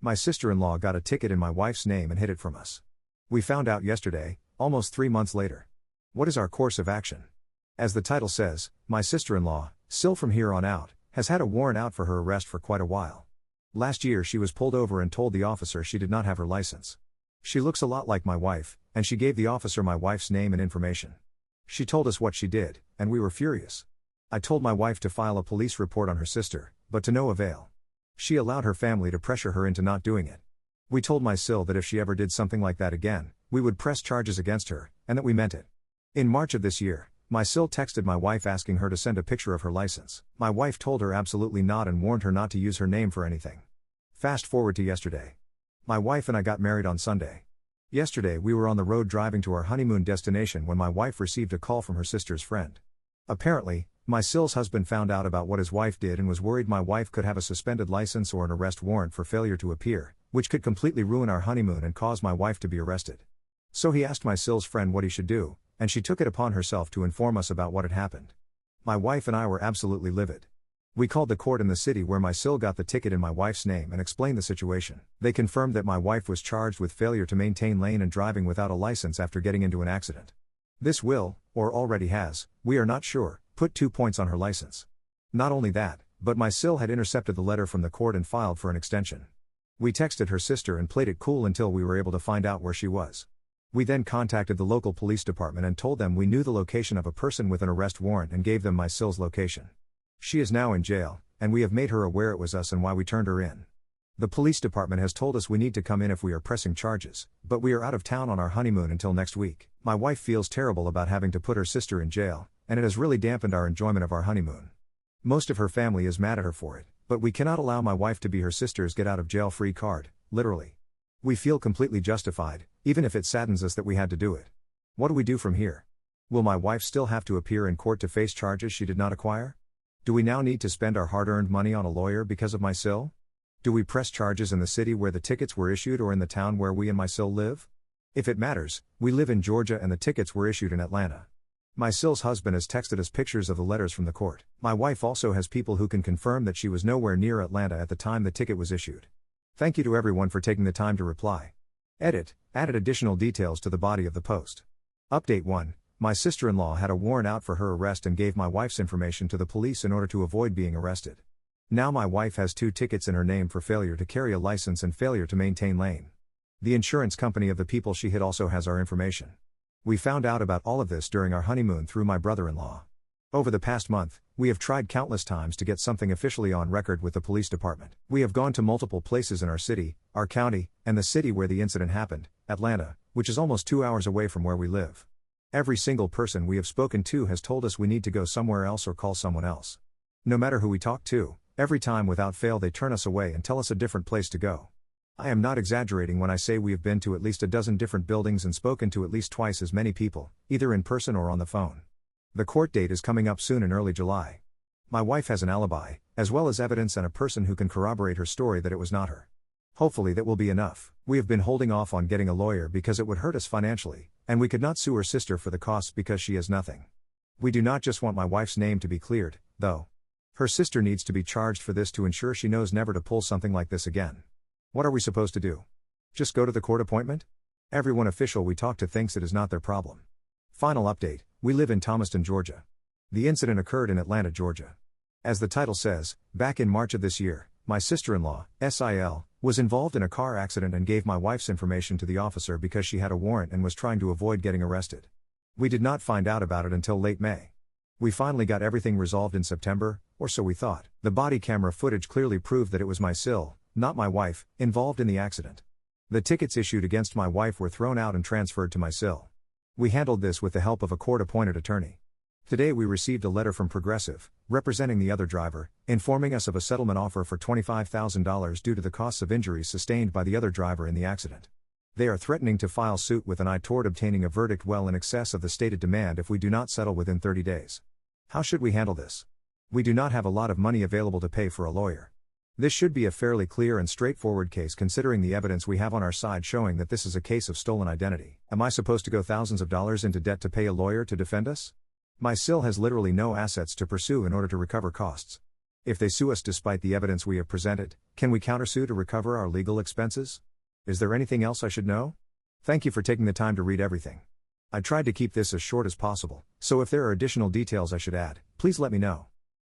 My sister-in-law got a ticket in my wife's name and hid it from us. We found out yesterday, almost 3 months later. What is our course of action? As the title says, my sister-in-law, Sil from here on out, has had a warrant out for her arrest for quite a while. Last year she was pulled over and told the officer she did not have her license. She looks a lot like my wife, and she gave the officer my wife's name and information. She told us what she did, and we were furious. I told my wife to file a police report on her sister, but to no avail. She allowed her family to pressure her into not doing it. We told my Sil that if she ever did something like that again, we would press charges against her, and that we meant it. In March of this year, my Sil texted my wife asking her to send a picture of her license. My wife told her absolutely not and warned her not to use her name for anything. Fast forward to yesterday. My wife and I got married on Sunday. Yesterday we were on the road driving to our honeymoon destination when my wife received a call from her sister's friend. Apparently, my Sil's husband found out about what his wife did and was worried my wife could have a suspended license or an arrest warrant for failure to appear, which could completely ruin our honeymoon and cause my wife to be arrested. So he asked my Sil's friend what he should do, and she took it upon herself to inform us about what had happened. My wife and I were absolutely livid. We called the court in the city where my Sil got the ticket in my wife's name and explained the situation. They confirmed that my wife was charged with failure to maintain lane and driving without a license after getting into an accident. This will, or already has, we are not sure, put 2 points on her license. Not only that, but my Sil had intercepted the letter from the court and filed for an extension. We texted her sister and played it cool until we were able to find out where she was. We then contacted the local police department and told them we knew the location of a person with an arrest warrant and gave them my Sil's location. She is now in jail, and we have made her aware it was us and why we turned her in. The police department has told us we need to come in if we are pressing charges, but we are out of town on our honeymoon until next week. My wife feels terrible about having to put her sister in jail, and it has really dampened our enjoyment of our honeymoon. Most of her family is mad at her for it, but we cannot allow my wife to be her sister's get-out-of-jail-free card, literally. We feel completely justified, even if it saddens us that we had to do it. What do we do from here? Will my wife still have to appear in court to face charges she did not acquire? Do we now need to spend our hard-earned money on a lawyer because of my Sil? Do we press charges in the city where the tickets were issued or in the town where we and my Sil live? If it matters, we live in Georgia and the tickets were issued in Atlanta. My Sil's husband has texted us pictures of the letters from the court. My wife also has people who can confirm that she was nowhere near Atlanta at the time the ticket was issued. Thank you to everyone for taking the time to reply. Edit, added additional details to the body of the post. Update 1. My sister-in-law had a warrant out for her arrest and gave my wife's information to the police in order to avoid being arrested. Now my wife has 2 tickets in her name for failure to carry a license and failure to maintain lane. The insurance company of the people she hit also has our information. We found out about all of this during our honeymoon through my brother-in-law. Over the past month, we have tried countless times to get something officially on record with the police department. We have gone to multiple places in our city, our county, and the city where the incident happened, Atlanta, which is almost 2 hours away from where we live. Every single person we have spoken to has told us we need to go somewhere else or call someone else. No matter who we talk to, every time without fail they turn us away and tell us a different place to go. I am not exaggerating when I say we have been to at least a dozen different buildings and spoken to at least twice as many people, either in person or on the phone. The court date is coming up soon in early July. My wife has an alibi, as well as evidence and a person who can corroborate her story that it was not her. Hopefully that will be enough. We have been holding off on getting a lawyer because it would hurt us financially, and we could not sue her sister for the costs because she has nothing. We do not just want my wife's name to be cleared, though. Her sister needs to be charged for this to ensure she knows never to pull something like this again. What are we supposed to do? Just go to the court appointment? Everyone official we talk to thinks it is not their problem. Final update, we live in Thomaston, Georgia. The incident occurred in Atlanta, Georgia. As the title says, back in March of this year, my sister-in-law, Sil, was involved in a car accident and gave my wife's information to the officer because she had a warrant and was trying to avoid getting arrested. We did not find out about it until late May. We finally got everything resolved in September, or so we thought. The body camera footage clearly proved that it was my Sil, not my wife, involved in the accident. The tickets issued against my wife were thrown out and transferred to my Sil. We handled this with the help of a court-appointed attorney. Today we received a letter from Progressive, representing the other driver, informing us of a settlement offer for $25,000 due to the costs of injuries sustained by the other driver in the accident. They are threatening to file suit with an eye toward obtaining a verdict well in excess of the stated demand if we do not settle within 30 days. How should we handle this? We do not have a lot of money available to pay for a lawyer. This should be a fairly clear and straightforward case considering the evidence we have on our side showing that this is a case of stolen identity. Am I supposed to go thousands of dollars into debt to pay a lawyer to defend us? My Sil has literally no assets to pursue in order to recover costs. If they sue us despite the evidence we have presented, can we countersue to recover our legal expenses? Is there anything else I should know? Thank you for taking the time to read everything. I tried to keep this as short as possible, so if there are additional details I should add, please let me know.